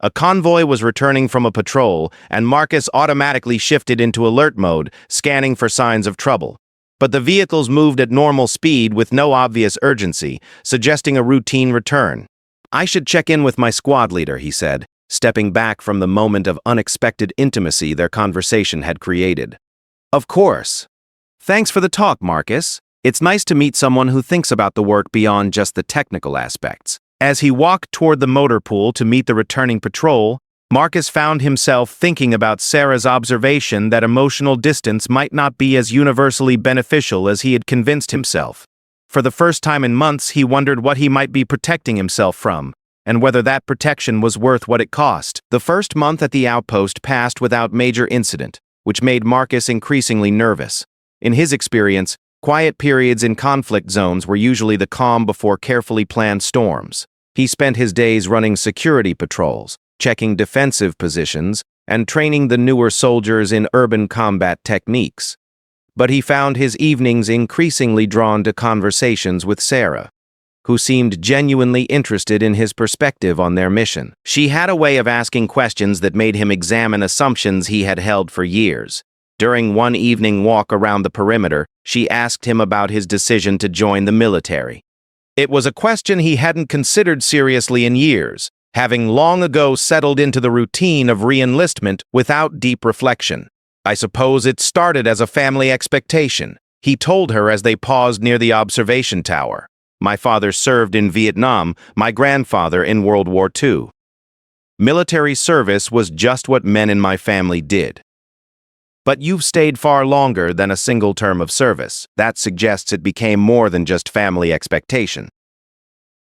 A convoy was returning from a patrol, and Marcus automatically shifted into alert mode, scanning for signs of trouble. But the vehicles moved at normal speed with no obvious urgency, suggesting a routine return. "I should check in with my squad leader," he said, stepping back from the moment of unexpected intimacy their conversation had created. "Of course. Thanks for the talk, Marcus. It's nice to meet someone who thinks about the work beyond just the technical aspects." As he walked toward the motor pool to meet the returning patrol, Marcus found himself thinking about Sarah's observation that emotional distance might not be as universally beneficial as he had convinced himself. For the first time in months, he wondered what he might be protecting himself from, and whether that protection was worth what it cost. The first month at the outpost passed without major incident, which made Marcus increasingly nervous. In his experience, quiet periods in conflict zones were usually the calm before carefully planned storms. He spent his days running security patrols, checking defensive positions, and training the newer soldiers in urban combat techniques. But he found his evenings increasingly drawn to conversations with Sarah, who seemed genuinely interested in his perspective on their mission. She had a way of asking questions that made him examine assumptions he had held for years. During one evening walk around the perimeter, she asked him about his decision to join the military. It was a question he hadn't considered seriously in years, having long ago settled into the routine of re-enlistment without deep reflection. "I suppose it started as a family expectation," he told her as they paused near the observation tower. "My father served in Vietnam, my grandfather in World War II. Military service was just what men in my family did." "But you've stayed far longer than a single term of service. That suggests it became more than just family expectation."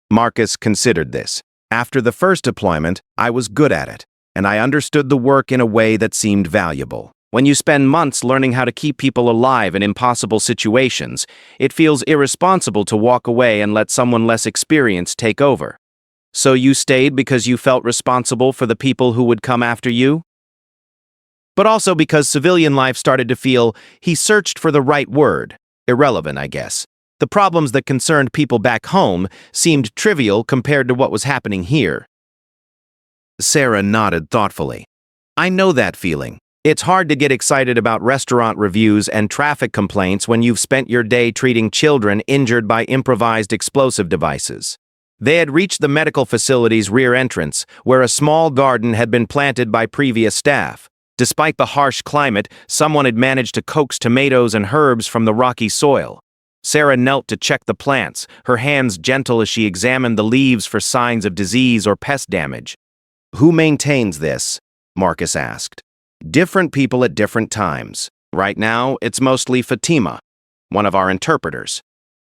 Marcus considered this. "After the first deployment, I was good at it, and I understood the work in a way that seemed valuable. When you spend months learning how to keep people alive in impossible situations, it feels irresponsible to walk away and let someone less experienced take over. So you stayed because you felt responsible for the people who would come after you?" But also because civilian life started to feel, he searched for the right word, irrelevant, I guess. The problems that concerned people back home seemed trivial compared to what was happening here. Sarah nodded thoughtfully. "I know that feeling. It's hard to get excited about restaurant reviews and traffic complaints when you've spent your day treating children injured by improvised explosive devices." They had reached the medical facility's rear entrance, where a small garden had been planted by previous staff. Despite the harsh climate, someone had managed to coax tomatoes and herbs from the rocky soil. Sarah knelt to check the plants, her hands gentle as she examined the leaves for signs of disease or pest damage. "Who maintains this?" Marcus asked. "Different people at different times. Right now, it's mostly Fatima, one of our interpreters.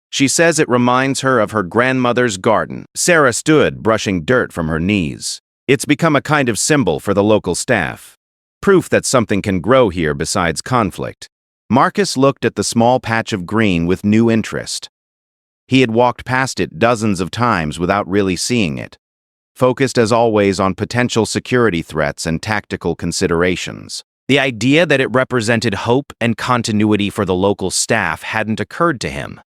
She says it reminds her of her grandmother's garden." Sarah stood, brushing dirt from her knees. "It's become a kind of symbol for the local staff. Proof that something can grow here besides conflict." Marcus looked at the small patch of green with new interest. He had walked past it dozens of times without really seeing it, focused as always on potential security threats and tactical considerations. The idea that it represented hope and continuity for the local staff hadn't occurred to him.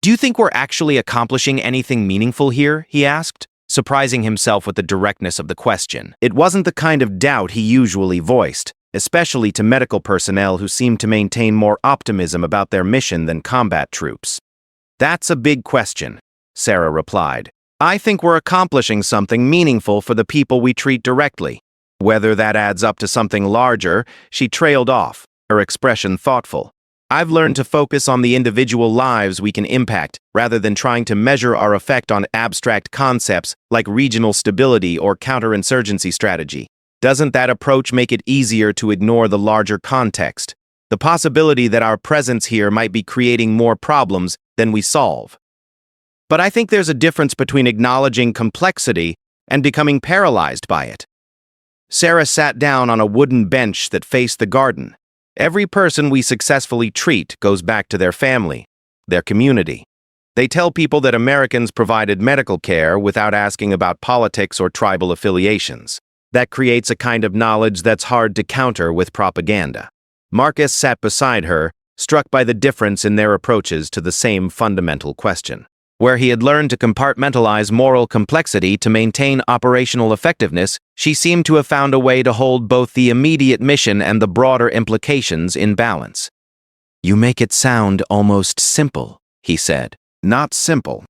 "Do you think we're actually accomplishing anything meaningful here?" he asked, surprising himself with the directness of the question. It wasn't the kind of doubt he usually voiced, especially to medical personnel who seemed to maintain more optimism about their mission than combat troops. "That's a big question," Sarah replied. "I think we're accomplishing something meaningful for the people we treat directly. Whether that adds up to something larger," she trailed off, her expression thoughtful. "I've learned to focus on the individual lives we can impact, rather than trying to measure our effect on abstract concepts like regional stability or counterinsurgency strategy. Doesn't that approach make it easier to ignore the larger context, the possibility that our presence here might be creating more problems than we solve? But I think there's a difference between acknowledging complexity and becoming paralyzed by it." Sarah sat down on a wooden bench that faced the garden. "Every person we successfully treat goes back to their family, their community. They tell people that Americans provided medical care without asking about politics or tribal affiliations. That creates a kind of knowledge that's hard to counter with propaganda." Marcus sat beside her, struck by the difference in their approaches to the same fundamental question. Where he had learned to compartmentalize moral complexity to maintain operational effectiveness, she seemed to have found a way to hold both the immediate mission and the broader implications in balance. "You make it sound almost simple," he said. "Not simple.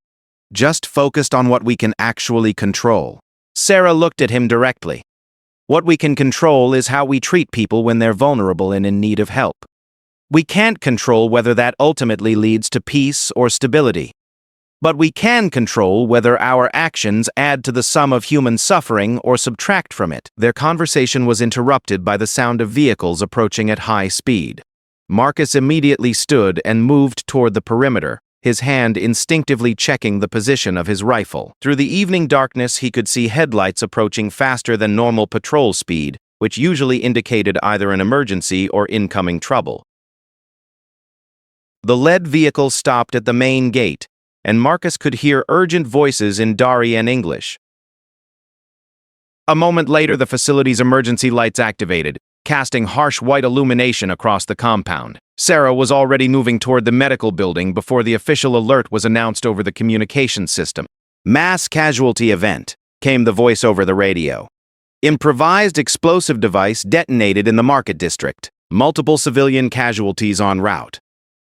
Just focused on what we can actually control." Sarah looked at him directly. "What we can control is how we treat people when they're vulnerable and in need of help. We can't control whether that ultimately leads to peace or stability. But we can control whether our actions add to the sum of human suffering or subtract from it." Their conversation was interrupted by the sound of vehicles approaching at high speed. Marcus immediately stood and moved toward the perimeter, his hand instinctively checking the position of his rifle. Through the evening darkness, he could see headlights approaching faster than normal patrol speed, which usually indicated either an emergency or incoming trouble. The lead vehicle stopped at the main gate, and Marcus could hear urgent voices in Darien English. A moment later, the facility's emergency lights activated, casting harsh white illumination across the compound. Sarah was already moving toward the medical building before the official alert was announced over the communication system. "Mass casualty event," came the voice over the radio. "Improvised explosive device detonated in the market district. Multiple civilian casualties en route."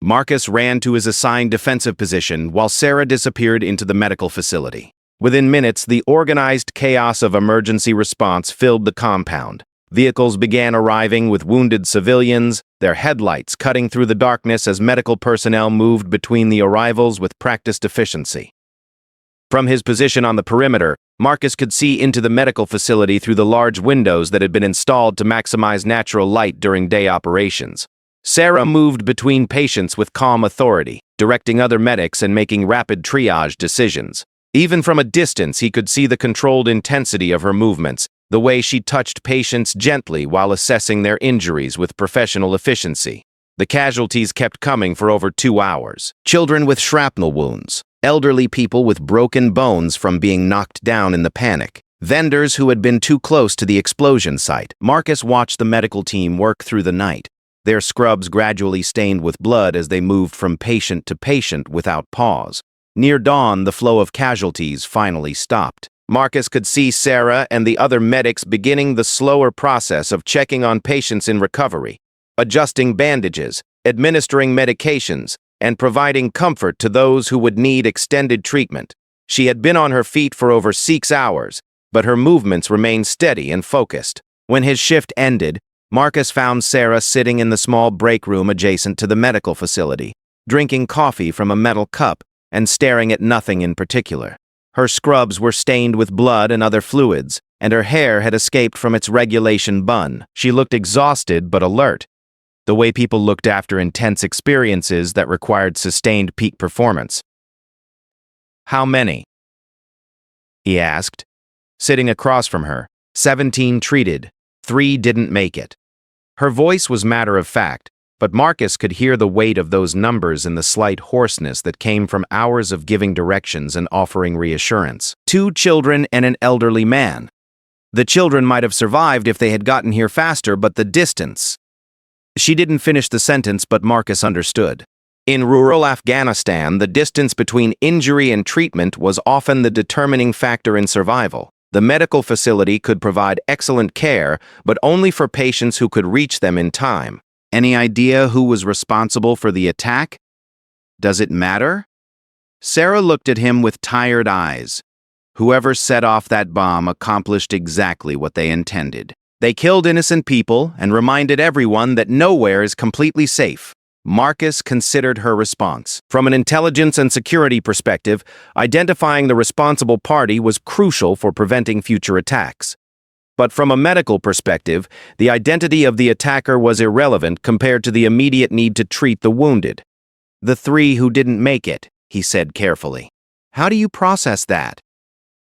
Marcus ran to his assigned defensive position while Sarah disappeared into the medical facility. Within minutes, the organized chaos of emergency response filled the compound. Vehicles began arriving with wounded civilians, their headlights cutting through the darkness as medical personnel moved between the arrivals with practiced efficiency. From his position on the perimeter, Marcus could see into the medical facility through the large windows that had been installed to maximize natural light during day operations. Sarah moved between patients with calm authority, directing other medics and making rapid triage decisions. Even from a distance, he could see the controlled intensity of her movements, the way she touched patients gently while assessing their injuries with professional efficiency. The casualties kept coming for over 2 hours. Children with shrapnel wounds, elderly people with broken bones from being knocked down in the panic, vendors who had been too close to the explosion site. Marcus watched the medical team work through the night, their scrubs gradually stained with blood as they moved from patient to patient without pause. Near dawn, the flow of casualties finally stopped. Marcus could see Sarah and the other medics beginning the slower process of checking on patients in recovery, adjusting bandages, administering medications, and providing comfort to those who would need extended treatment. She had been on her feet for over 6 hours, but her movements remained steady and focused. When his shift ended, Marcus found Sarah sitting in the small break room adjacent to the medical facility, drinking coffee from a metal cup and staring at nothing in particular. Her scrubs were stained with blood and other fluids, and her hair had escaped from its regulation bun. She looked exhausted but alert, the way people looked after intense experiences that required sustained peak performance. "How many?" he asked, sitting across from her. 17 treated, 3 didn't make it." Her voice was matter-of-fact, but Marcus could hear the weight of those numbers in the slight hoarseness that came from hours of giving directions and offering reassurance. 2 children and an elderly man. The children might have survived if they had gotten here faster, but the distance. She didn't finish the sentence, but Marcus understood. In rural Afghanistan, the distance between injury and treatment was often the determining factor in survival. The medical facility could provide excellent care, but only for patients who could reach them in time. Any idea who was responsible for the attack? Does it matter? Sarah looked at him with tired eyes. Whoever set off that bomb accomplished exactly what they intended. They killed innocent people and reminded everyone that nowhere is completely safe. Marcus considered her response. From an intelligence and security perspective, identifying the responsible party was crucial for preventing future attacks. But from a medical perspective, the identity of the attacker was irrelevant compared to the immediate need to treat the wounded. "The 3 who didn't make it," he said carefully. "How do you process that?"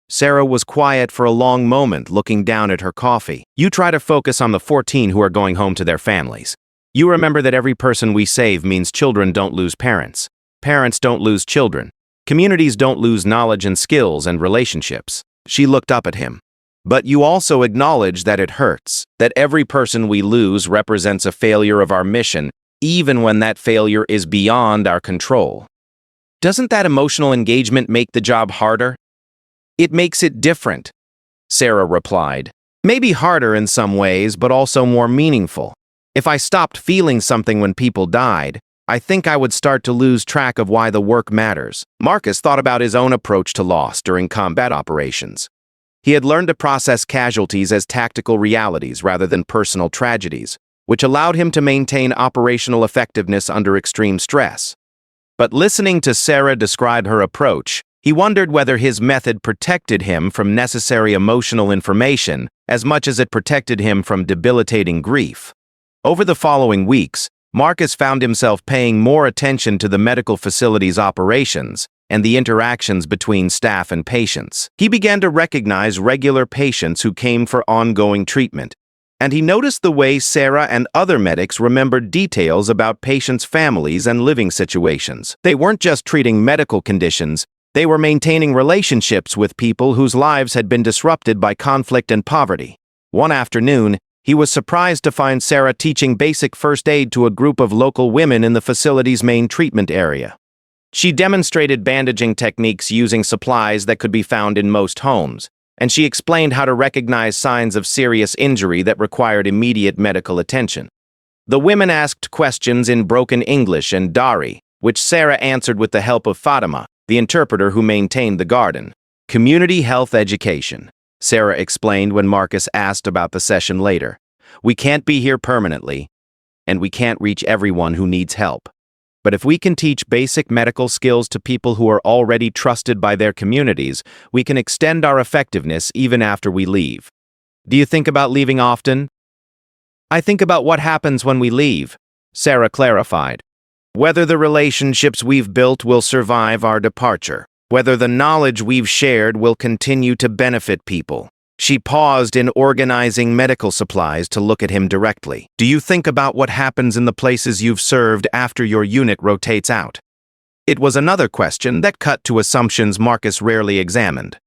Sarah was quiet for a long moment, looking down at her coffee. "You try to focus on the 14 who are going home to their families. You remember that every person we save means children don't lose parents. Parents don't lose children. Communities don't lose knowledge and skills and relationships." She looked up at him. "But you also acknowledge that it hurts, that every person we lose represents a failure of our mission, even when that failure is beyond our control." Doesn't that emotional engagement make the job harder? It makes it different, Sarah replied. Maybe harder in some ways, but also more meaningful. If I stopped feeling something when people died, I think I would start to lose track of why the work matters. Marcus thought about his own approach to loss during combat operations. He had learned to process casualties as tactical realities rather than personal tragedies, which allowed him to maintain operational effectiveness under extreme stress. But listening to Sarah describe her approach, he wondered whether his method protected him from necessary emotional information as much as it protected him from debilitating grief. Over the following weeks, Marcus found himself paying more attention to the medical facility's operations and the interactions between staff and patients. He began to recognize regular patients who came for ongoing treatment, and he noticed the way Sarah and other medics remembered details about patients' families and living situations. They weren't just treating medical conditions, they were maintaining relationships with people whose lives had been disrupted by conflict and poverty. One afternoon, he was surprised to find Sarah teaching basic first aid to a group of local women in the facility's main treatment area. She demonstrated bandaging techniques using supplies that could be found in most homes, and she explained how to recognize signs of serious injury that required immediate medical attention. The women asked questions in broken English and Dari, which Sarah answered with the help of Fatima, the interpreter who maintained the garden. Community health education, Sarah explained when Marcus asked about the session later. We can't be here permanently, and we can't reach everyone who needs help. But if we can teach basic medical skills to people who are already trusted by their communities, we can extend our effectiveness even after we leave. Do you think about leaving often? I think about what happens when we leave, Sarah clarified. Whether the relationships we've built will survive our departure. Whether the knowledge we've shared will continue to benefit people. She paused in organizing medical supplies to look at him directly. Do you think about what happens in the places you've served after your unit rotates out? It was another question that cut to assumptions Marcus rarely examined.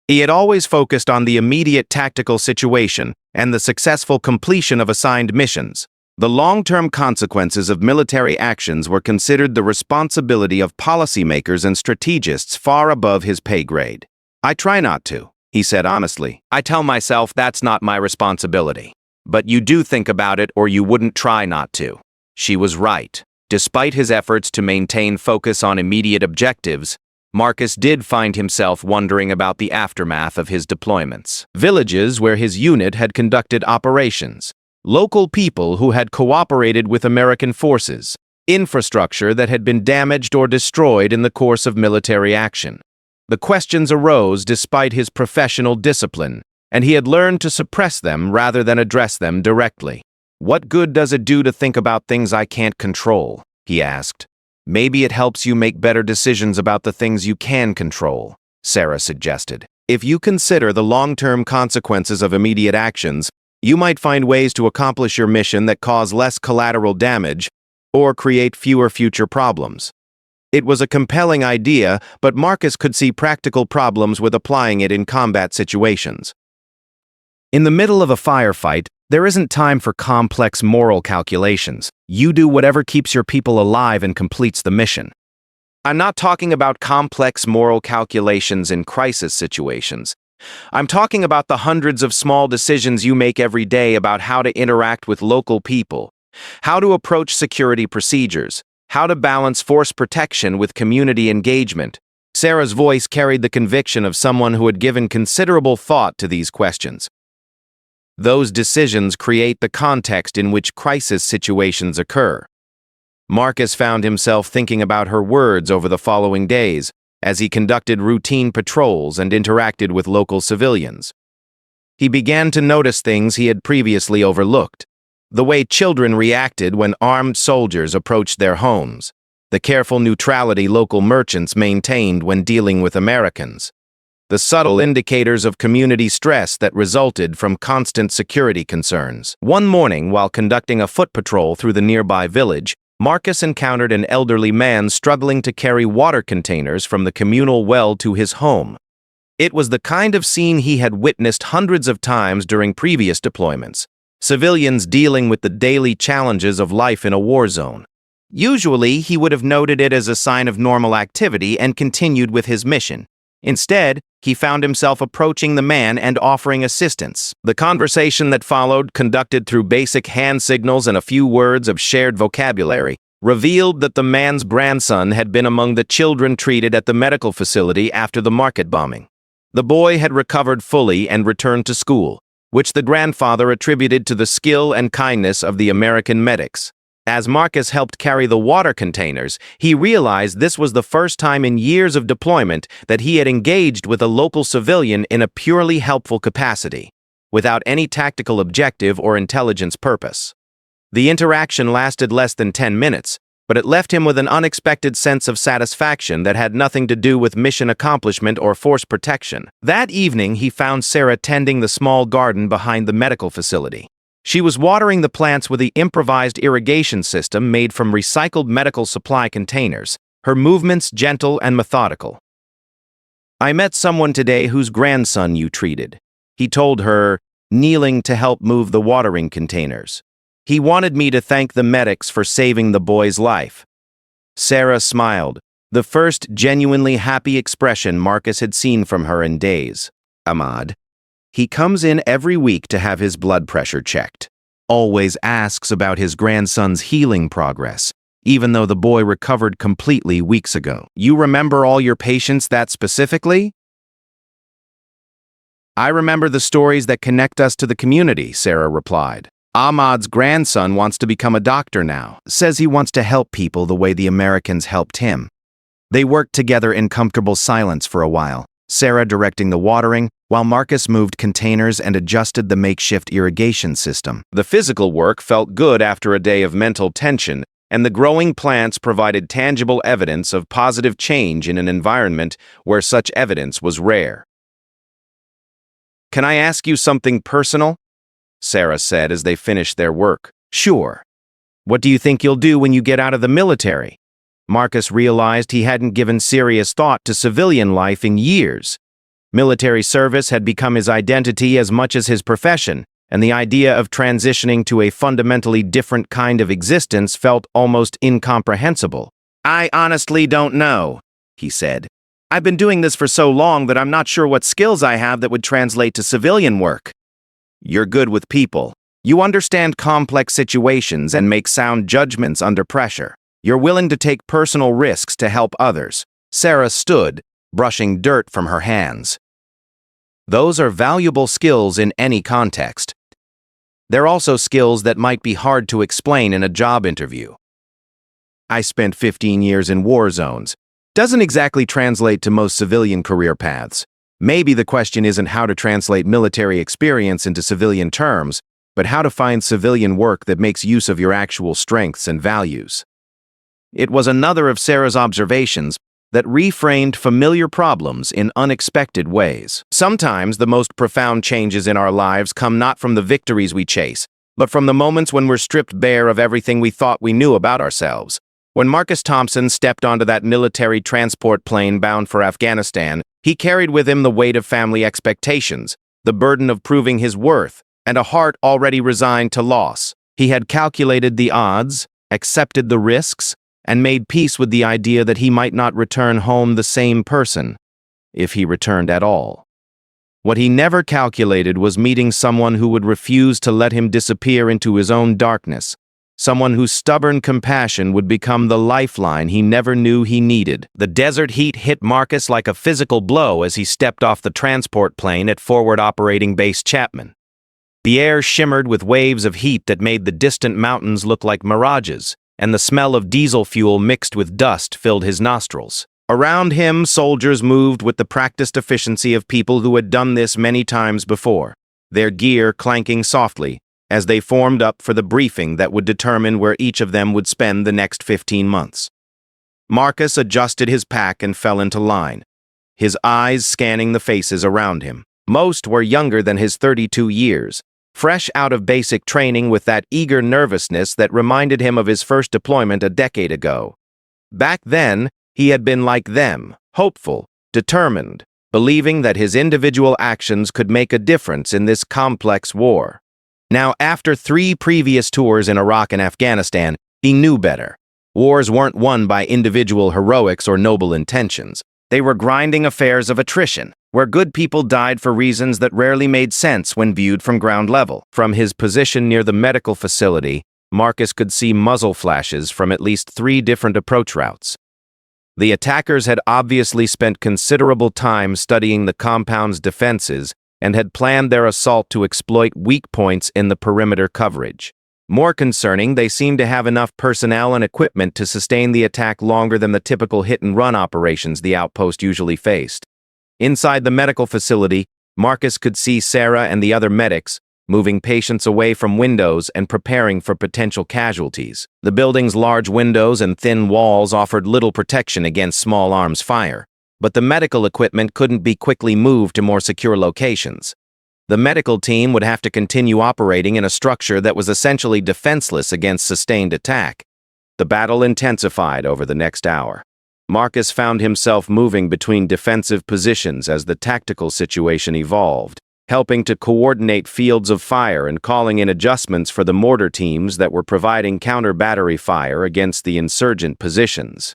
He had always focused on the immediate tactical situation and the successful completion of assigned missions. The long-term consequences of military actions were considered the responsibility of policymakers and strategists far above his pay grade. I try not to, he said honestly. I tell myself that's not my responsibility. But you do think about it or you wouldn't try not to. She was right. Despite his efforts to maintain focus on immediate objectives, Marcus did find himself wondering about the aftermath of his deployments. Villages where his unit had conducted operations. Local people who had cooperated with American forces, infrastructure that had been damaged or destroyed in the course of military action. The questions arose despite his professional discipline, and he had learned to suppress them rather than address them directly. What good does it do to think about things I can't control? He asked. Maybe it helps you make better decisions about the things you can control, Sarah suggested. If you consider the long-term consequences of immediate actions, you might find ways to accomplish your mission that cause less collateral damage or create fewer future problems. It was a compelling idea, but Marcus could see practical problems with applying it in combat situations. In the middle of a firefight, there isn't time for complex moral calculations. You do whatever keeps your people alive and completes the mission. I'm not talking about complex moral calculations in crisis situations. I'm talking about the hundreds of small decisions you make every day about how to interact with local people, how to approach security procedures, how to balance force protection with community engagement. Sarah's voice carried the conviction of someone who had given considerable thought to these questions. Those decisions create the context in which crisis situations occur. Marcus found himself thinking about her words over the following days, as he conducted routine patrols and interacted with local civilians. He began to notice things he had previously overlooked. The way children reacted when armed soldiers approached their homes. The careful neutrality local merchants maintained when dealing with Americans. The subtle indicators of community stress that resulted from constant security concerns. One morning, while conducting a foot patrol through the nearby village, Marcus encountered an elderly man struggling to carry water containers from the communal well to his home. It was the kind of scene he had witnessed hundreds of times during previous deployments, civilians dealing with the daily challenges of life in a war zone. Usually, he would have noted it as a sign of normal activity and continued with his mission. Instead, he found himself approaching the man and offering assistance. The conversation that followed, conducted through basic hand signals and a few words of shared vocabulary, revealed that the man's grandson had been among the children treated at the medical facility after the market bombing. The boy had recovered fully and returned to school, which the grandfather attributed to the skill and kindness of the American medics. As Marcus helped carry the water containers, he realized this was the first time in years of deployment that he had engaged with a local civilian in a purely helpful capacity, without any tactical objective or intelligence purpose. The interaction lasted less than 10 minutes, but it left him with an unexpected sense of satisfaction that had nothing to do with mission accomplishment or force protection. That evening, he found Sarah tending the small garden behind the medical facility. She was watering the plants with the improvised irrigation system made from recycled medical supply containers, her movements gentle and methodical. "I met someone today whose grandson you treated," he told her, kneeling to help move the watering containers. "He wanted me to thank the medics for saving the boy's life." Sarah smiled, the first genuinely happy expression Marcus had seen from her in days. "Ahmad. He comes in every week to have his blood pressure checked. Always asks about his grandson's healing progress, even though the boy recovered completely weeks ago. You remember all your patients that specifically?" "I remember the stories that connect us to the community," Sarah replied. "Ahmad's grandson wants to become a doctor now, says he wants to help people the way the Americans helped him." They worked together in comfortable silence for a while, Sarah directing the watering, while Marcus moved containers and adjusted the makeshift irrigation system. The physical work felt good after a day of mental tension, and the growing plants provided tangible evidence of positive change in an environment where such evidence was rare. "Can I ask you something personal?" Sarah said as they finished their work. "Sure. What do you think you'll do when you get out of the military?" Marcus realized he hadn't given serious thought to civilian life in years. Military service had become his identity as much as his profession, and the idea of transitioning to a fundamentally different kind of existence felt almost incomprehensible. "I honestly don't know," he said. "I've been doing this for so long that I'm not sure what skills I have that would translate to civilian work." "You're good with people. You understand complex situations and make sound judgments under pressure. You're willing to take personal risks to help others." Sarah stood, brushing dirt from her hands. "Those are valuable skills in any context. They're also skills that might be hard to explain in a job interview. I spent 15 years in war zones. Doesn't exactly translate to most civilian career paths. Maybe the question isn't how to translate military experience into civilian terms, but how to find civilian work that makes use of your actual strengths and values." It was another of Sarah's observations that reframed familiar problems in unexpected ways. Sometimes the most profound changes in our lives come not from the victories we chase, but from the moments when we're stripped bare of everything we thought we knew about ourselves. When Marcus Thompson stepped onto that military transport plane bound for Afghanistan, he carried with him the weight of family expectations, the burden of proving his worth, and a heart already resigned to loss. He had calculated the odds, accepted the risks, and made peace with the idea that he might not return home the same person, if he returned at all. What he never calculated was meeting someone who would refuse to let him disappear into his own darkness, someone whose stubborn compassion would become the lifeline he never knew he needed. The desert heat hit Marcus like a physical blow as he stepped off the transport plane at Forward Operating Base Chapman. The air shimmered with waves of heat that made the distant mountains look like mirages, and the smell of diesel fuel mixed with dust filled his nostrils. Around him, soldiers moved with the practiced efficiency of people who had done this many times before, their gear clanking softly as they formed up for the briefing that would determine where each of them would spend the next 15 months. Marcus adjusted his pack and fell into line, his eyes scanning the faces around him. Most were younger than his 32 years, fresh out of basic training with that eager nervousness that reminded him of his first deployment a decade ago. Back then, he had been like them, hopeful, determined, believing that his individual actions could make a difference in this complex war. Now, after 3 previous tours in Iraq and Afghanistan, he knew better. Wars weren't won by individual heroics or noble intentions. They were grinding affairs of attrition, where good people died for reasons that rarely made sense when viewed from ground level. From his position near the medical facility, Marcus could see muzzle flashes from at least 3 different approach routes. The attackers had obviously spent considerable time studying the compound's defenses and had planned their assault to exploit weak points in the perimeter coverage. More concerning, they seemed to have enough personnel and equipment to sustain the attack longer than the typical hit-and-run operations the outpost usually faced. Inside the medical facility, Marcus could see Sarah and the other medics moving patients away from windows and preparing for potential casualties. The building's large windows and thin walls offered little protection against small arms fire, but the medical equipment couldn't be quickly moved to more secure locations. The medical team would have to continue operating in a structure that was essentially defenseless against sustained attack. The battle intensified over the next hour. Marcus found himself moving between defensive positions as the tactical situation evolved, helping to coordinate fields of fire and calling in adjustments for the mortar teams that were providing counter-battery fire against the insurgent positions.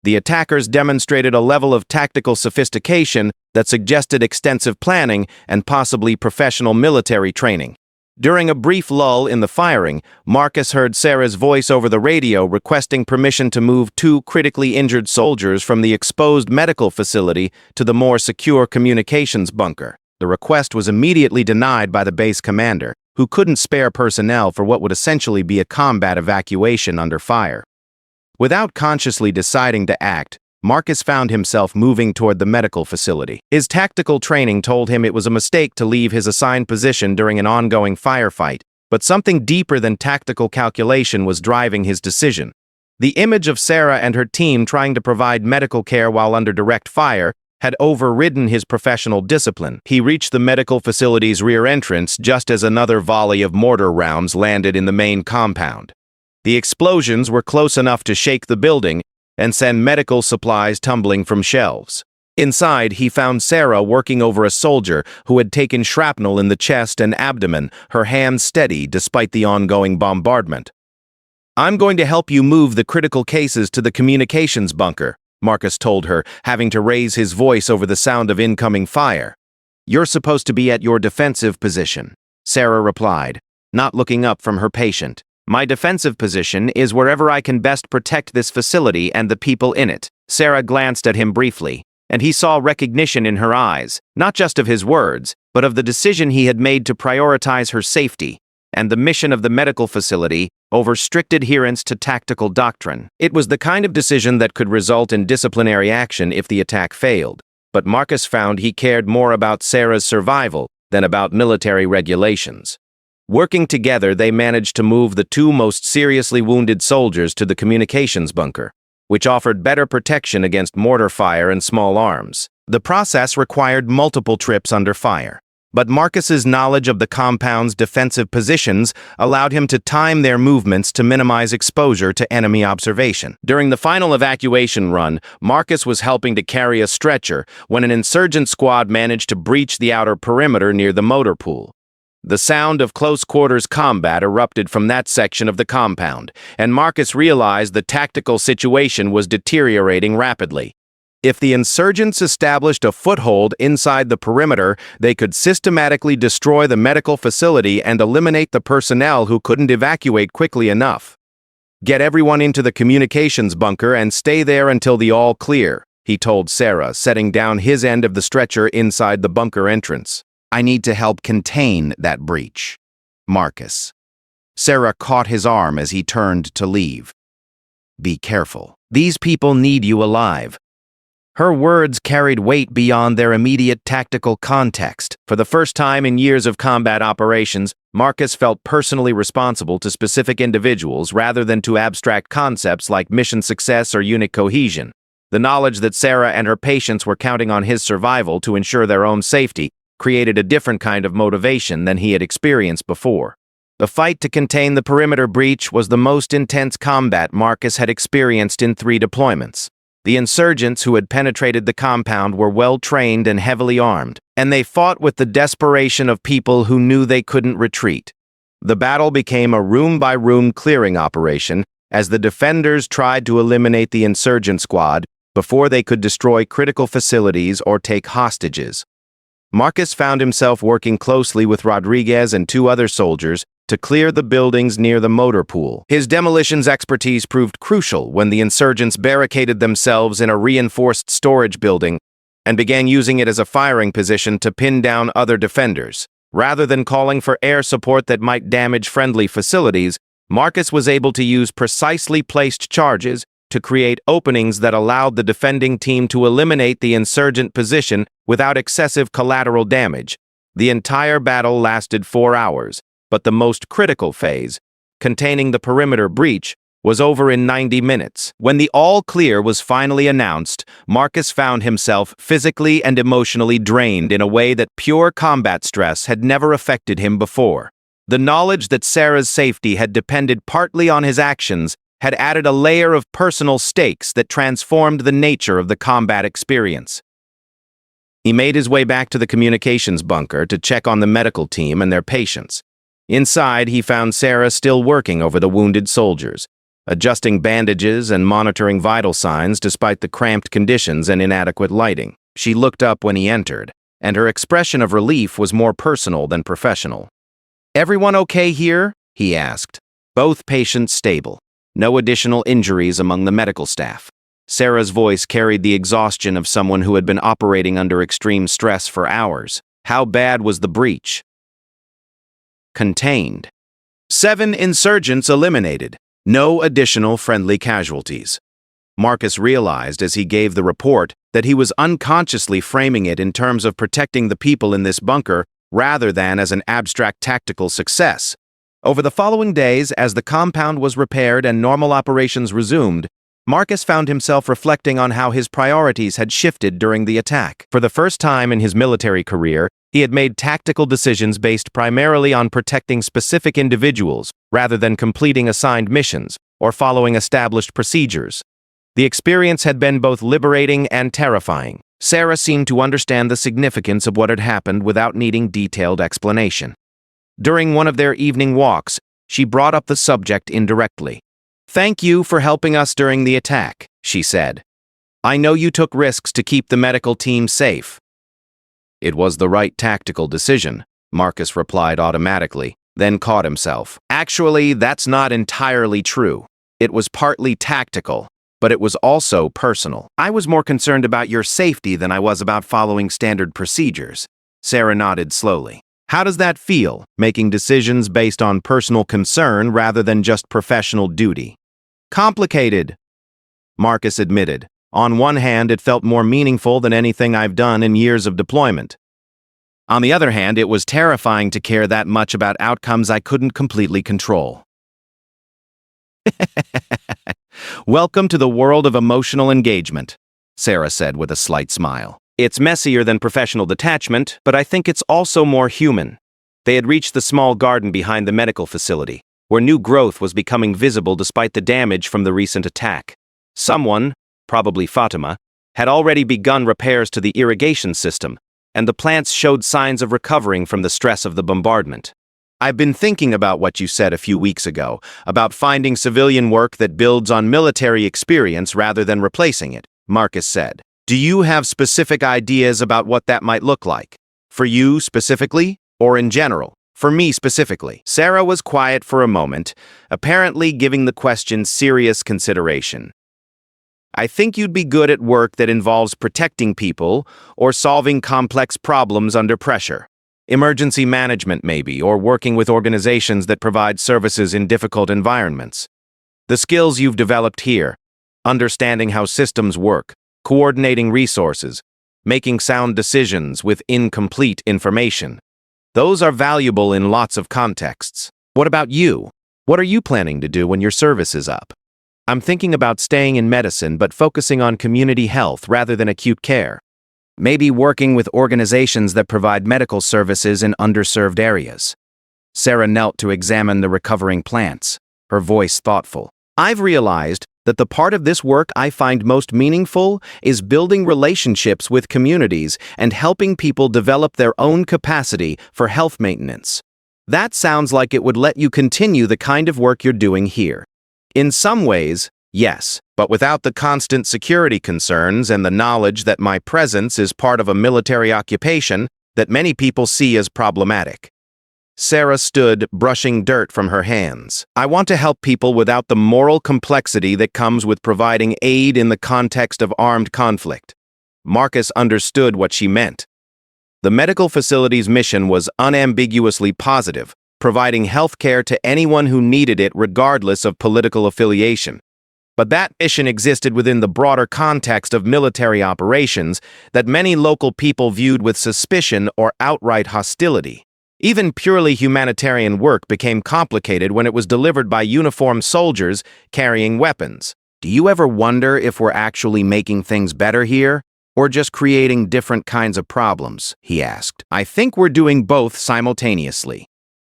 The attackers demonstrated a level of tactical sophistication that suggested extensive planning and possibly professional military training. During a brief lull in the firing, Marcus heard Sarah's voice over the radio requesting permission to move 2 critically injured soldiers from the exposed medical facility to the more secure communications bunker. The request was immediately denied by the base commander, who couldn't spare personnel for what would essentially be a combat evacuation under fire. Without consciously deciding to act, Marcus found himself moving toward the medical facility. His tactical training told him it was a mistake to leave his assigned position during an ongoing firefight, but something deeper than tactical calculation was driving his decision. The image of Sarah and her team trying to provide medical care while under direct fire had overridden his professional discipline. He reached the medical facility's rear entrance just as another volley of mortar rounds landed in the main compound. The explosions were close enough to shake the building and send medical supplies tumbling from shelves. Inside, he found Sarah working over a soldier who had taken shrapnel in the chest and abdomen, her hands steady despite the ongoing bombardment. "I'm going to help you move the critical cases to the communications bunker," Marcus told her, having to raise his voice over the sound of incoming fire. "You're supposed to be at your defensive position," Sarah replied, not looking up from her patient. "My defensive position is wherever I can best protect this facility and the people in it." Sarah glanced at him briefly, and he saw recognition in her eyes, not just of his words, but of the decision he had made to prioritize her safety and the mission of the medical facility over strict adherence to tactical doctrine. It was the kind of decision that could result in disciplinary action if the attack failed, but Marcus found he cared more about Sarah's survival than about military regulations. Working together, they managed to move the 2 most seriously wounded soldiers to the communications bunker, which offered better protection against mortar fire and small arms. The process required multiple trips under fire, but Marcus's knowledge of the compound's defensive positions allowed him to time their movements to minimize exposure to enemy observation. During the final evacuation run, Marcus was helping to carry a stretcher when an insurgent squad managed to breach the outer perimeter near the motor pool. The sound of close-quarters combat erupted from that section of the compound, and Marcus realized the tactical situation was deteriorating rapidly. If the insurgents established a foothold inside the perimeter, they could systematically destroy the medical facility and eliminate the personnel who couldn't evacuate quickly enough. "Get everyone into the communications bunker and stay there until the all clear," he told Sarah, setting down his end of the stretcher inside the bunker entrance. "I need to help contain that breach, Marcus." Sarah caught his arm as he turned to leave. "Be careful. These people need you alive." Her words carried weight beyond their immediate tactical context. For the first time in years of combat operations, Marcus felt personally responsible to specific individuals rather than to abstract concepts like mission success or unit cohesion. The knowledge that Sarah and her patients were counting on his survival to ensure their own safety created a different kind of motivation than he had experienced before. The fight to contain the perimeter breach was the most intense combat Marcus had experienced in 3 deployments. The insurgents who had penetrated the compound were well-trained and heavily armed, and they fought with the desperation of people who knew they couldn't retreat. The battle became a room-by-room clearing operation, as the defenders tried to eliminate the insurgent squad before they could destroy critical facilities or take hostages. Marcus found himself working closely with Rodriguez and two other soldiers to clear the buildings near the motor pool. His demolitions expertise proved crucial when the insurgents barricaded themselves in a reinforced storage building and began using it as a firing position to pin down other defenders. Rather than calling for air support that might damage friendly facilities, Marcus was able to use precisely placed charges to create openings that allowed the defending team to eliminate the insurgent position without excessive collateral damage. The entire battle lasted 4 hours, but the most critical phase, containing the perimeter breach, was over in 90 minutes. When the all-clear was finally announced, Marcus found himself physically and emotionally drained in a way that pure combat stress had never affected him before. The knowledge that Sarah's safety had depended partly on his actions had added a layer of personal stakes that transformed the nature of the combat experience. He made his way back to the communications bunker to check on the medical team and their patients. Inside, he found Sarah still working over the wounded soldiers, adjusting bandages and monitoring vital signs despite the cramped conditions and inadequate lighting. She looked up when he entered, and her expression of relief was more personal than professional. "Everyone okay here?" he asked. Both patients stable. No additional injuries among the medical staff. Sarah's voice carried the exhaustion of someone who had been operating under extreme stress for hours. How bad was the breach? Contained. 7 insurgents eliminated. No additional friendly casualties. Marcus realized as he gave the report that he was unconsciously framing it in terms of protecting the people in this bunker rather than as an abstract tactical success. Over the following days, as the compound was repaired and normal operations resumed, Marcus found himself reflecting on how his priorities had shifted during the attack. For the first time in his military career, he had made tactical decisions based primarily on protecting specific individuals rather than completing assigned missions or following established procedures. The experience had been both liberating and terrifying. Sarah seemed to understand the significance of what had happened without needing detailed explanation. During one of their evening walks, she brought up the subject indirectly. "Thank you for helping us during the attack," she said. "I know you took risks to keep the medical team safe." "It was the right tactical decision," Marcus replied automatically, then caught himself. "Actually, that's not entirely true. It was partly tactical, but it was also personal. I was more concerned about your safety than I was about following standard procedures." Sarah nodded slowly. "How does that feel, making decisions based on personal concern rather than just professional duty?" "Complicated," Marcus admitted. "On one hand, it felt more meaningful than anything I've done in years of deployment. On the other hand, it was terrifying to care that much about outcomes I couldn't completely control." "Welcome to the world of emotional engagement," Sarah said with a slight smile. "It's messier than professional detachment, but I think it's also more human." They had reached the small garden behind the medical facility, where new growth was becoming visible despite the damage from the recent attack. Someone, probably Fatima, had already begun repairs to the irrigation system, and the plants showed signs of recovering from the stress of the bombardment. "I've been thinking about what you said a few weeks ago, about finding civilian work that builds on military experience rather than replacing it," Marcus said. "Do you have specific ideas about what that might look like? For you specifically, or in general?" "For me specifically." Sarah was quiet for a moment, apparently giving the question serious consideration. "I think you'd be good at work that involves protecting people or solving complex problems under pressure. Emergency management maybe, or working with organizations that provide services in difficult environments. The skills you've developed here, understanding how systems work, coordinating resources, making sound decisions with incomplete information. Those are valuable in lots of contexts. What about you? What are you planning to do when your service is up?" "I'm thinking about staying in medicine but focusing on community health rather than acute care. Maybe working with organizations that provide medical services in underserved areas." Sarah knelt to examine the recovering plants, her voice thoughtful. "I've realized that the part of this work I find most meaningful is building relationships with communities and helping people develop their own capacity for health maintenance. That sounds like it would let you continue the kind of work you're doing here." In some ways, yes, but without the constant security concerns and the knowledge that my presence is part of a military occupation that many people see as problematic. Sarah stood, brushing dirt from her hands. I want to help people without the moral complexity that comes with providing aid in the context of armed conflict. Marcus understood what she meant. The medical facility's mission was unambiguously positive, providing health care to anyone who needed it regardless of political affiliation. But that mission existed within the broader context of military operations that many local people viewed with suspicion or outright hostility. Even purely humanitarian work became complicated when it was delivered by uniformed soldiers carrying weapons. Do you ever wonder if we're actually making things better here, or just creating different kinds of problems? He asked. I think we're doing both simultaneously,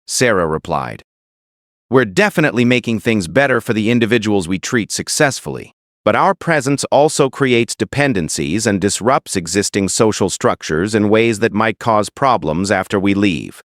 Sarah replied. We're definitely making things better for the individuals we treat successfully, but our presence also creates dependencies and disrupts existing social structures in ways that might cause problems after we leave.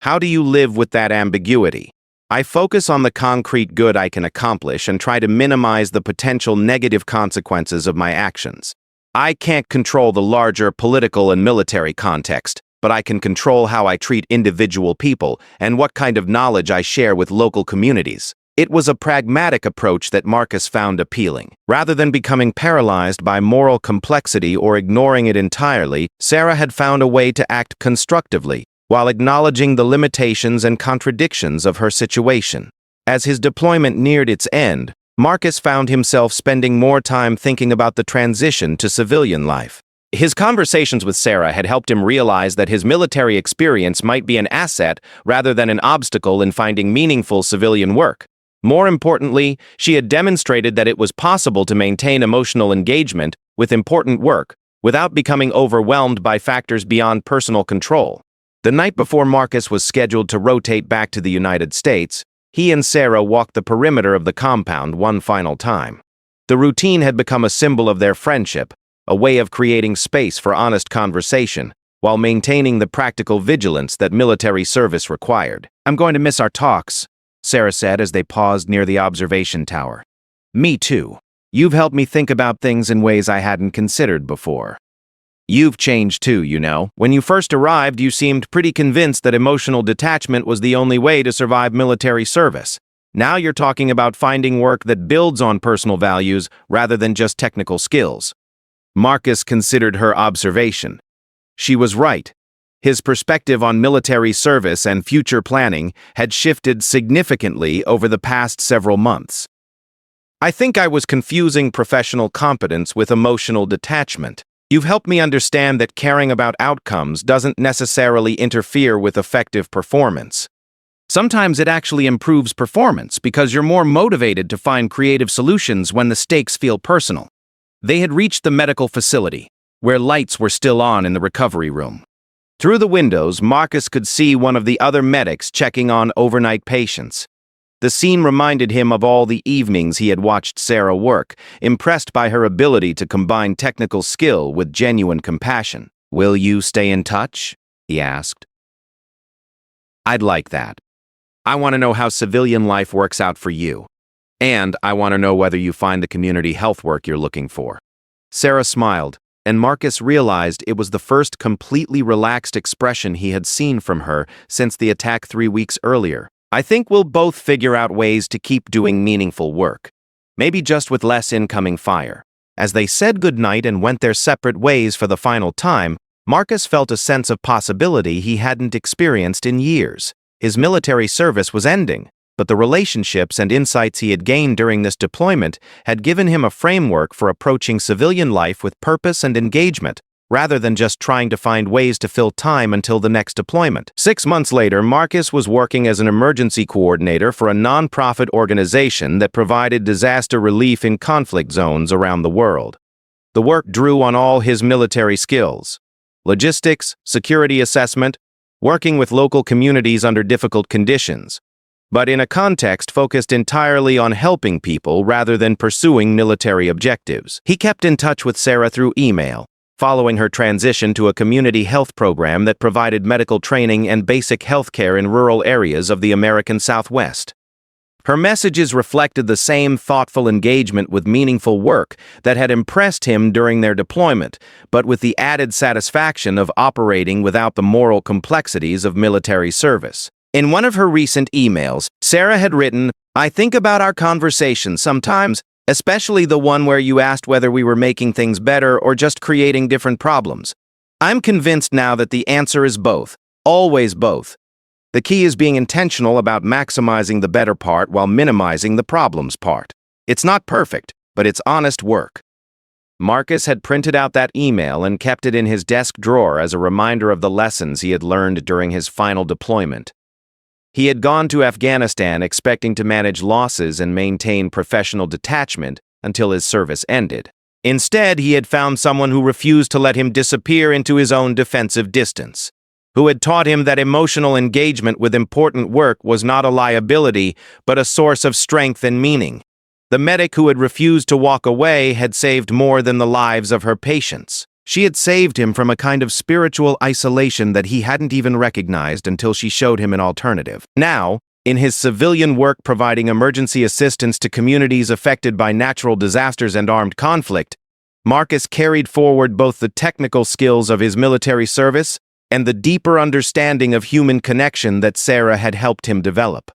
How do you live with that ambiguity? I focus on the concrete good I can accomplish and try to minimize the potential negative consequences of my actions. I can't control the larger political and military context, but I can control how I treat individual people and what kind of knowledge I share with local communities. It was a pragmatic approach that Marcus found appealing. Rather than becoming paralyzed by moral complexity or ignoring it entirely, Sarah had found a way to act constructively, while acknowledging the limitations and contradictions of her situation. As his deployment neared its end, Marcus found himself spending more time thinking about the transition to civilian life. His conversations with Sarah had helped him realize that his military experience might be an asset rather than an obstacle in finding meaningful civilian work. More importantly, she had demonstrated that it was possible to maintain emotional engagement with important work without becoming overwhelmed by factors beyond personal control. The night before Marcus was scheduled to rotate back to the United States, he and Sarah walked the perimeter of the compound one final time. The routine had become a symbol of their friendship, a way of creating space for honest conversation, while maintaining the practical vigilance that military service required. I'm going to miss our talks, Sarah said as they paused near the observation tower. Me too. You've helped me think about things in ways I hadn't considered before. You've changed too, you know. When you first arrived, you seemed pretty convinced that emotional detachment was the only way to survive military service. Now you're talking about finding work that builds on personal values rather than just technical skills. Marcus considered her observation. She was right. His perspective on military service and future planning had shifted significantly over the past several months. I think I was confusing professional competence with emotional detachment. You've helped me understand that caring about outcomes doesn't necessarily interfere with effective performance. Sometimes it actually improves performance because you're more motivated to find creative solutions when the stakes feel personal. They had reached the medical facility, where lights were still on in the recovery room. Through the windows, Marcus could see one of the other medics checking on overnight patients. The scene reminded him of all the evenings he had watched Sarah work, impressed by her ability to combine technical skill with genuine compassion. Will you stay in touch? He asked. I'd like that. I want to know how civilian life works out for you. And I want to know whether you find the community health work you're looking for. Sarah smiled, and Marcus realized it was the first completely relaxed expression he had seen from her since the attack 3 weeks earlier. I think we'll both figure out ways to keep doing meaningful work, maybe just with less incoming fire. As they said goodnight and went their separate ways for the final time, Marcus felt a sense of possibility he hadn't experienced in years. His military service was ending, but the relationships and insights he had gained during this deployment had given him a framework for approaching civilian life with purpose and engagement, rather than just trying to find ways to fill time until the next deployment. 6 months later, Marcus was working as an emergency coordinator for a nonprofit organization that provided disaster relief in conflict zones around the world. The work drew on all his military skills: logistics, security assessment, working with local communities under difficult conditions, but in a context focused entirely on helping people rather than pursuing military objectives. He kept in touch with Sarah through email, following her transition to a community health program that provided medical training and basic health care in rural areas of the American Southwest. Her messages reflected the same thoughtful engagement with meaningful work that had impressed him during their deployment, but with the added satisfaction of operating without the moral complexities of military service. In one of her recent emails, Sarah had written, "I think about our conversations sometimes, especially the one where you asked whether we were making things better or just creating different problems. I'm convinced now that the answer is both, always both. The key is being intentional about maximizing the better part while minimizing the problems part. It's not perfect, but it's honest work." Marcus had printed out that email and kept it in his desk drawer as a reminder of the lessons he had learned during his final deployment. He had gone to Afghanistan expecting to manage losses and maintain professional detachment until his service ended. Instead, he had found someone who refused to let him disappear into his own defensive distance, who had taught him that emotional engagement with important work was not a liability, but a source of strength and meaning. The medic who had refused to walk away had saved more than the lives of her patients. She had saved him from a kind of spiritual isolation that he hadn't even recognized until she showed him an alternative. Now, in his civilian work providing emergency assistance to communities affected by natural disasters and armed conflict, Marcus carried forward both the technical skills of his military service and the deeper understanding of human connection that Sarah had helped him develop.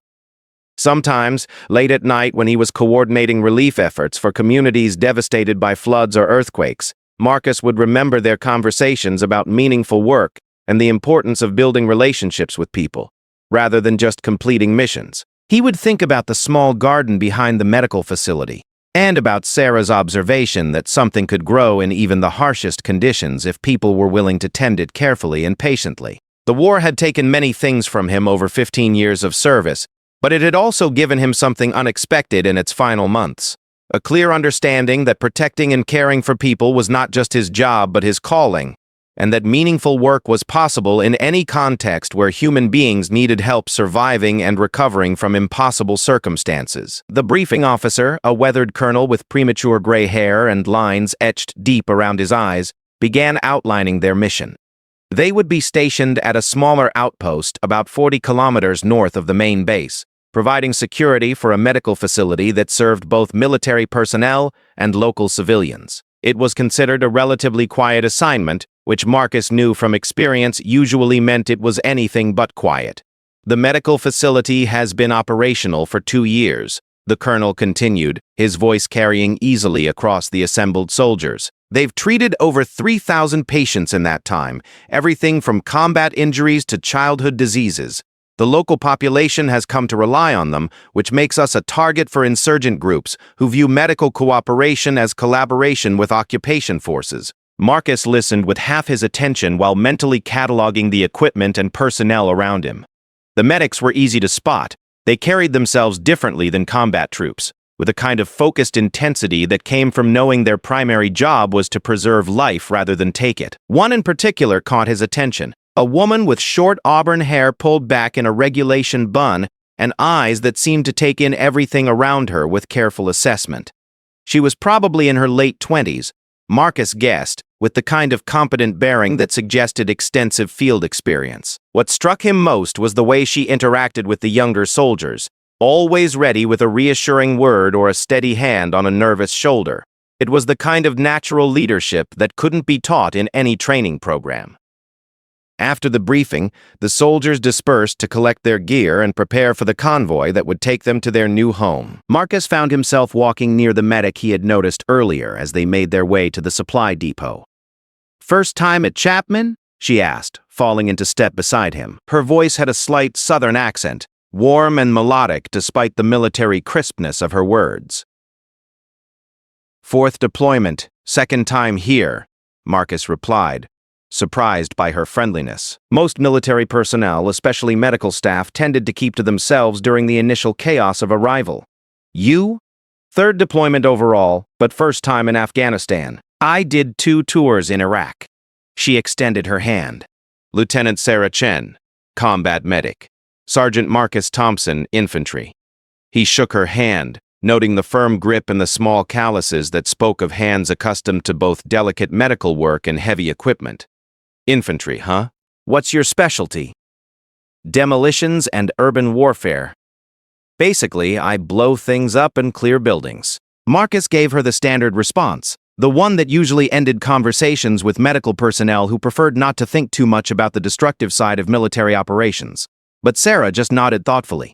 Sometimes, late at night when he was coordinating relief efforts for communities devastated by floods or earthquakes, Marcus would remember their conversations about meaningful work and the importance of building relationships with people, rather than just completing missions. He would think about the small garden behind the medical facility, and about Sarah's observation that something could grow in even the harshest conditions if people were willing to tend it carefully and patiently. The war had taken many things from him over 15 years of service, but it had also given him something unexpected in its final months. A clear understanding that protecting and caring for people was not just his job but his calling, and that meaningful work was possible in any context where human beings needed help surviving and recovering from impossible circumstances. The briefing officer, a weathered colonel with premature gray hair and lines etched deep around his eyes, began outlining their mission. They would be stationed at a smaller outpost about 40 kilometers north of the main base, providing security for a medical facility that served both military personnel and local civilians. It was considered a relatively quiet assignment, which Marcus knew from experience usually meant it was anything but quiet. "The medical facility has been operational for 2 years," the colonel continued, his voice carrying easily across the assembled soldiers. "They've treated over 3,000 patients in that time, everything from combat injuries to childhood diseases. The local population has come to rely on them, which makes us a target for insurgent groups who view medical cooperation as collaboration with occupation forces." Marcus listened with half his attention while mentally cataloging the equipment and personnel around him. The medics were easy to spot. They carried themselves differently than combat troops, with a kind of focused intensity that came from knowing their primary job was to preserve life rather than take it. One in particular caught his attention. A woman with short auburn hair pulled back in a regulation bun and eyes that seemed to take in everything around her with careful assessment. She was probably in her late 20s, Marcus guessed, with the kind of competent bearing that suggested extensive field experience. What struck him most was the way she interacted with the younger soldiers, always ready with a reassuring word or a steady hand on a nervous shoulder. It was the kind of natural leadership that couldn't be taught in any training program. After the briefing, the soldiers dispersed to collect their gear and prepare for the convoy that would take them to their new home. Marcus found himself walking near the medic he had noticed earlier as they made their way to the supply depot. "First time at Chapman?" she asked, falling into step beside him. Her voice had a slight southern accent, warm and melodic despite the military crispness of her words. "Fourth deployment, second time here," Marcus replied, surprised by her friendliness. Most military personnel, especially medical staff, tended to keep to themselves during the initial chaos of arrival. "You? Third deployment overall, but first time in Afghanistan. I did 2 tours in Iraq." She extended her hand. "Lieutenant Sarah Chen, combat medic. Sergeant Marcus Thompson, infantry." He shook her hand, noting the firm grip and the small calluses that spoke of hands accustomed to both delicate medical work and heavy equipment. "Infantry, huh? What's your specialty?" "Demolitions and urban warfare." Basically, I blow things up and clear buildings. Marcus gave her the standard response, the one that usually ended conversations with medical personnel who preferred not to think too much about the destructive side of military operations. But Sarah just nodded thoughtfully.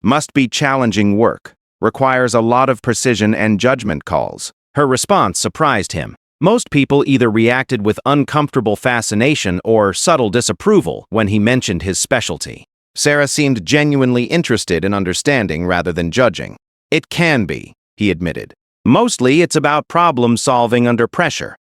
Must be challenging work. Requires a lot of precision and judgment calls. Her response surprised him. Most people either reacted with uncomfortable fascination or subtle disapproval when he mentioned his specialty. Sarah seemed genuinely interested in understanding rather than judging. It can be, he admitted. Mostly it's about problem solving under pressure.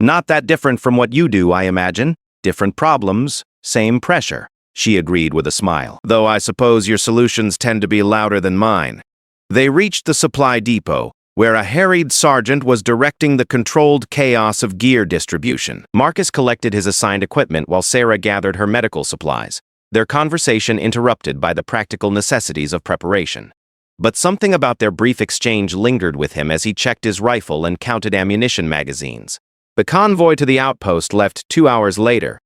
Not that different from what you do, I imagine. Different problems, same pressure, she agreed with a smile. Though I suppose your solutions tend to be louder than mine. They reached the supply depot, where a harried sergeant was directing the controlled chaos of gear distribution. Marcus collected his assigned equipment while Sarah gathered her medical supplies, their conversation interrupted by the practical necessities of preparation. But something about their brief exchange lingered with him as he checked his rifle and counted ammunition magazines. The convoy to the outpost left 2 hours later,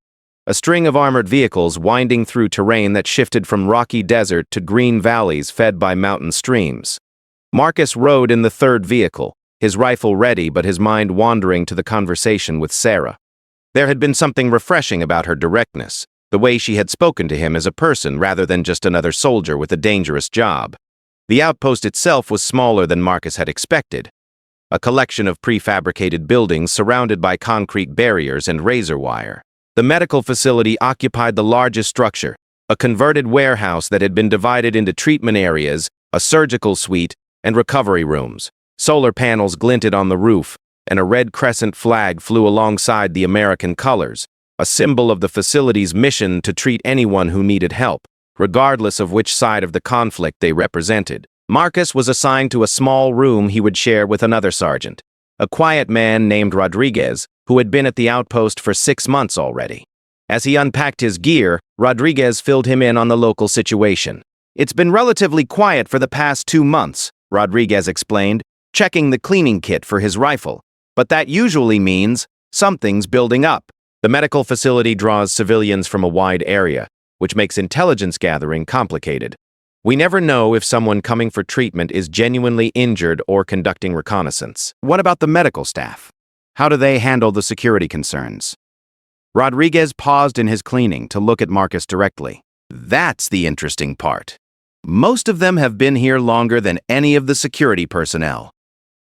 a string of armored vehicles winding through terrain that shifted from rocky desert to green valleys fed by mountain streams. Marcus rode in the third vehicle, his rifle ready but his mind wandering to the conversation with Sarah. There had been something refreshing about her directness, the way she had spoken to him as a person rather than just another soldier with a dangerous job. The outpost itself was smaller than Marcus had expected, a collection of prefabricated buildings surrounded by concrete barriers and razor wire. The medical facility occupied the largest structure, a converted warehouse that had been divided into treatment areas, a surgical suite, and recovery rooms. Solar panels glinted on the roof, and a red crescent flag flew alongside the American colors, a symbol of the facility's mission to treat anyone who needed help, regardless of which side of the conflict they represented. Marcus was assigned to a small room he would share with another sergeant, a quiet man named Rodriguez, who had been at the outpost for 6 months already. As he unpacked his gear, Rodriguez filled him in on the local situation. It's been relatively quiet for the past 2 months, Rodriguez explained, checking the cleaning kit for his rifle. But that usually means something's building up. The medical facility draws civilians from a wide area, which makes intelligence gathering complicated. We never know if someone coming for treatment is genuinely injured or conducting reconnaissance. What about the medical staff? How do they handle the security concerns? Rodriguez paused in his cleaning to look at Marcus directly. That's the interesting part. Most of them have been here longer than any of the security personnel.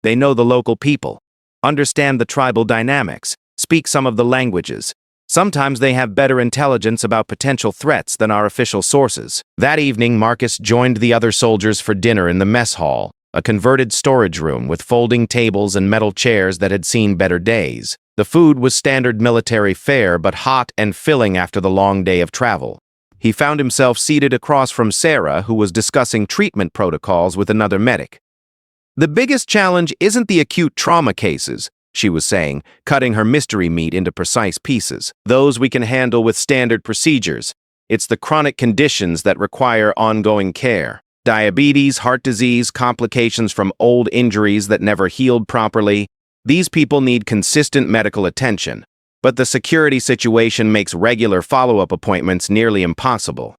They know the local people, understand the tribal dynamics, speak some of the languages. Sometimes they have better intelligence about potential threats than our official sources. That evening, Marcus joined the other soldiers for dinner in the mess hall, a converted storage room with folding tables and metal chairs that had seen better days. The food was standard military fare, but hot and filling after the long day of travel. He found himself seated across from Sarah, who was discussing treatment protocols with another medic. The biggest challenge isn't the acute trauma cases, she was saying, cutting her mystery meat into precise pieces. Those we can handle with standard procedures. It's the chronic conditions that require ongoing care. Diabetes, heart disease, complications from old injuries that never healed properly. These people need consistent medical attention. But the security situation makes regular follow-up appointments nearly impossible.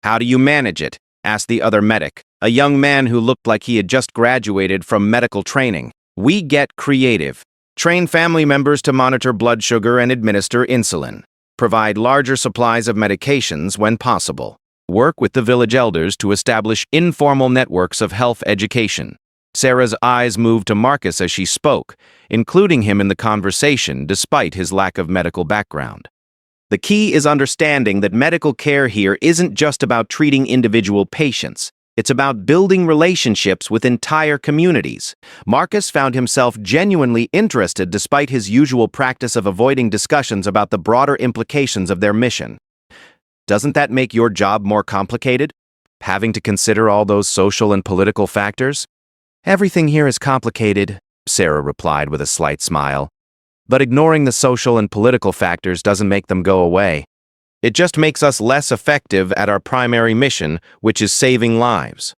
How do you manage it? Asked the other medic, a young man who looked like he had just graduated from medical training. We get creative. Train family members to monitor blood sugar and administer insulin. Provide larger supplies of medications when possible. Work with the village elders to establish informal networks of health education. Sarah's eyes moved to Marcus as she spoke, including him in the conversation despite his lack of medical background. The key is understanding that medical care here isn't just about treating individual patients. It's about building relationships with entire communities. Marcus found himself genuinely interested despite his usual practice of avoiding discussions about the broader implications of their mission. Doesn't that make your job more complicated? Having to consider all those social and political factors? Everything here is complicated, Sarah replied with a slight smile. But ignoring the social and political factors doesn't make them go away. It just makes us less effective at our primary mission, which is saving lives.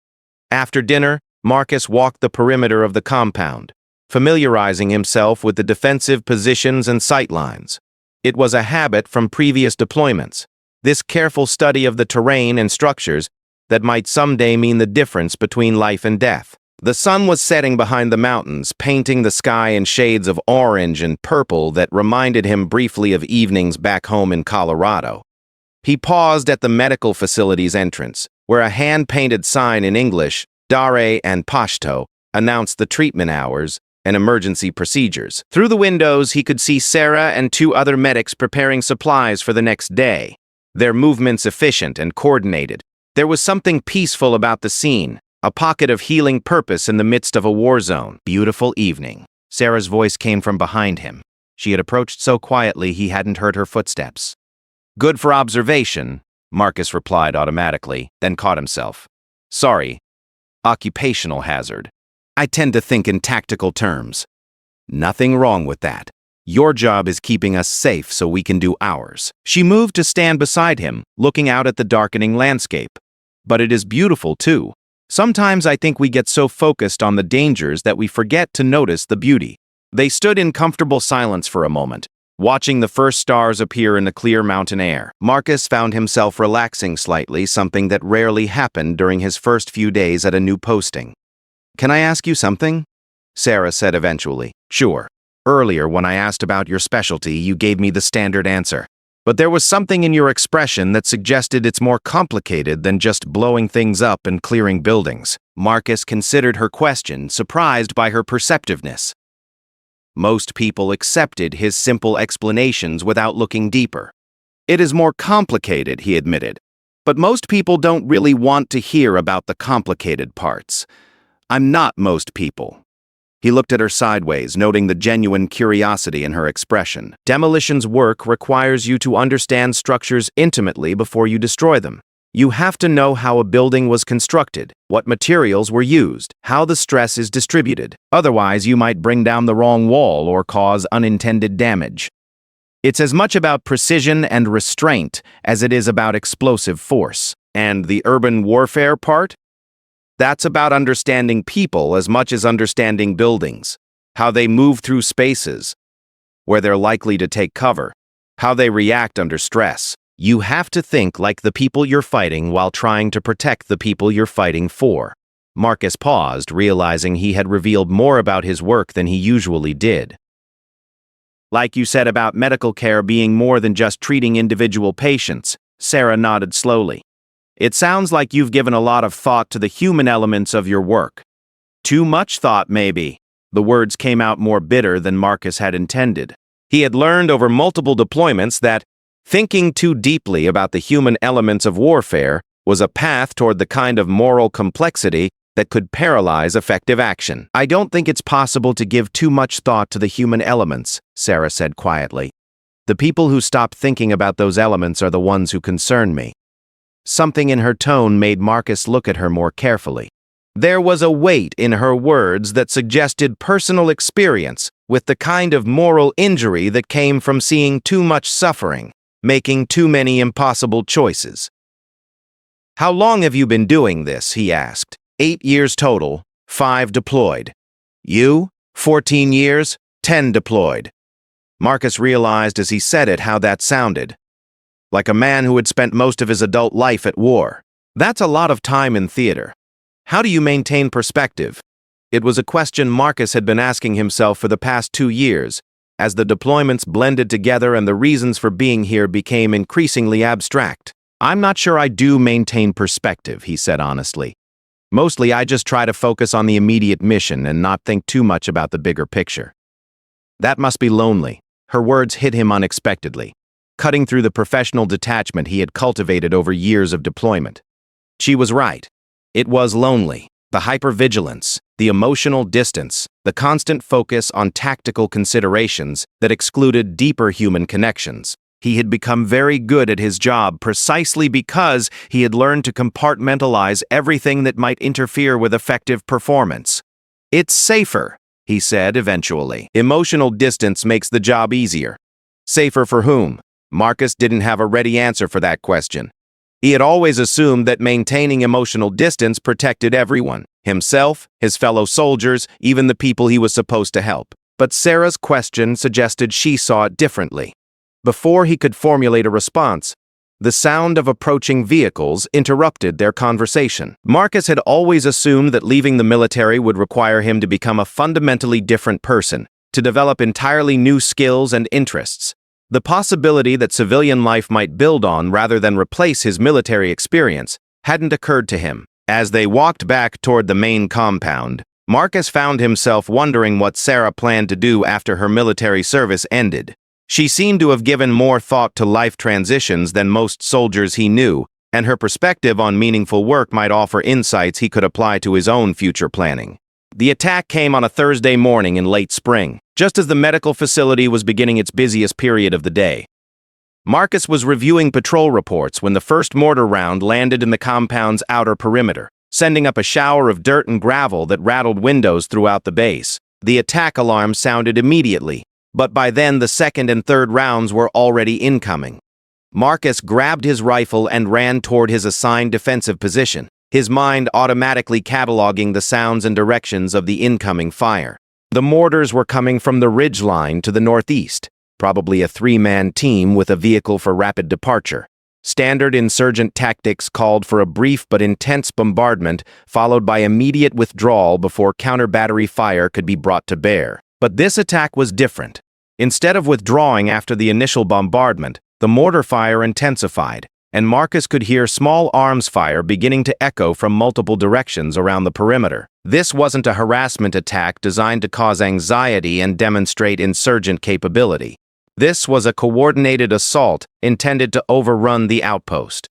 After dinner, Marcus walked the perimeter of the compound, familiarizing himself with the defensive positions and sightlines. It was a habit from previous deployments. This careful study of the terrain and structures that might someday mean the difference between life and death. The sun was setting behind the mountains, painting the sky in shades of orange and purple that reminded him briefly of evenings back home in Colorado. He paused at the medical facility's entrance, where a hand-painted sign in English, Dare and Pashto, announced the treatment hours and emergency procedures. Through the windows, he could see Sarah and two other medics preparing supplies for the next day, their movements efficient and coordinated. There was something peaceful about the scene, a pocket of healing purpose in the midst of a war zone. Beautiful evening. Sarah's voice came from behind him. She had approached so quietly he hadn't heard her footsteps. Good for observation, Marcus replied automatically, then caught himself. Sorry. Occupational hazard. I tend to think in tactical terms. Nothing wrong with that. Your job is keeping us safe so we can do ours. She moved to stand beside him, looking out at the darkening landscape. But it is beautiful too. Sometimes I think we get so focused on the dangers that we forget to notice the beauty. They stood in comfortable silence for a moment, watching the first stars appear in the clear mountain air. Marcus found himself relaxing slightly, something that rarely happened during his first few days at a new posting. Can I ask you something? Sarah said eventually. Sure. Earlier, when I asked about your specialty, you gave me the standard answer. But there was something in your expression that suggested it's more complicated than just blowing things up and clearing buildings. Marcus considered her question, surprised by her perceptiveness. Most people accepted his simple explanations without looking deeper. It is more complicated, he admitted. But most people don't really want to hear about the complicated parts. I'm not most people. He looked at her sideways, noting the genuine curiosity in her expression. Demolition's work requires you to understand structures intimately before you destroy them. You have to know how a building was constructed, what materials were used, how the stress is distributed. Otherwise, you might bring down the wrong wall or cause unintended damage. It's as much about precision and restraint as it is about explosive force. And the urban warfare part? That's about understanding people as much as understanding buildings, how they move through spaces, where they're likely to take cover, how they react under stress. You have to think like the people you're fighting while trying to protect the people you're fighting for. Marcus paused, realizing he had revealed more about his work than he usually did. Like you said about medical care being more than just treating individual patients, Sarah nodded slowly. It sounds like you've given a lot of thought to the human elements of your work. Too much thought, maybe. The words came out more bitter than Marcus had intended. He had learned over multiple deployments that thinking too deeply about the human elements of warfare was a path toward the kind of moral complexity that could paralyze effective action. I don't think it's possible to give too much thought to the human elements, Sarah said quietly. The people who stop thinking about those elements are the ones who concern me. Something in her tone made Marcus look at her more carefully. There was a weight in her words that suggested personal experience with the kind of moral injury that came from seeing too much suffering, making too many impossible choices. How long have you been doing this? He asked. 8 years total, 5 deployed. You? 14 years, 10 deployed. Marcus realized as he said it how that sounded. Like a man who had spent most of his adult life at war. That's a lot of time in theater. How do you maintain perspective? It was a question Marcus had been asking himself for the past 2 years, as the deployments blended together and the reasons for being here became increasingly abstract. I'm not sure I do maintain perspective, he said honestly. Mostly I just try to focus on the immediate mission and not think too much about the bigger picture. That must be lonely. Her words hit him unexpectedly, cutting through the professional detachment he had cultivated over years of deployment. She was right. It was lonely. The hypervigilance, the emotional distance, the constant focus on tactical considerations that excluded deeper human connections. He had become very good at his job precisely because he had learned to compartmentalize everything that might interfere with effective performance. It's safer, he said eventually. Emotional distance makes the job easier. Safer for whom? Marcus didn't have a ready answer for that question. He had always assumed that maintaining emotional distance protected everyone, himself, his fellow soldiers, even the people he was supposed to help. But Sarah's question suggested she saw it differently. Before he could formulate a response, The sound of approaching vehicles interrupted their conversation. Marcus had always assumed that leaving the military would require him to become a fundamentally different person, to develop entirely new skills and interests. The possibility that civilian life might build on rather than replace his military experience hadn't occurred to him. As they walked back toward the main compound, Marcus found himself wondering what Sarah planned to do after her military service ended. She seemed to have given more thought to life transitions than most soldiers he knew, and her perspective on meaningful work might offer insights he could apply to his own future planning. The attack came on a Thursday morning in late spring, just as the medical facility was beginning its busiest period of the day. Marcus was reviewing patrol reports when the first mortar round landed in the compound's outer perimeter, sending up a shower of dirt and gravel that rattled windows throughout the base. The attack alarm sounded immediately, but by then the second and third rounds were already incoming. Marcus grabbed his rifle and ran toward his assigned defensive position, his mind automatically cataloging the sounds and directions of the incoming fire. The mortars were coming from the ridge line to the northeast, probably a three-man team with a vehicle for rapid departure. Standard insurgent tactics called for a brief but intense bombardment, followed by immediate withdrawal before counter-battery fire could be brought to bear. But this attack was different. Instead of withdrawing after the initial bombardment, the mortar fire intensified, and Marcus could hear small arms fire beginning to echo from multiple directions around the perimeter. This wasn't a harassment attack designed to cause anxiety and demonstrate insurgent capability. This was a coordinated assault intended to overrun the outpost.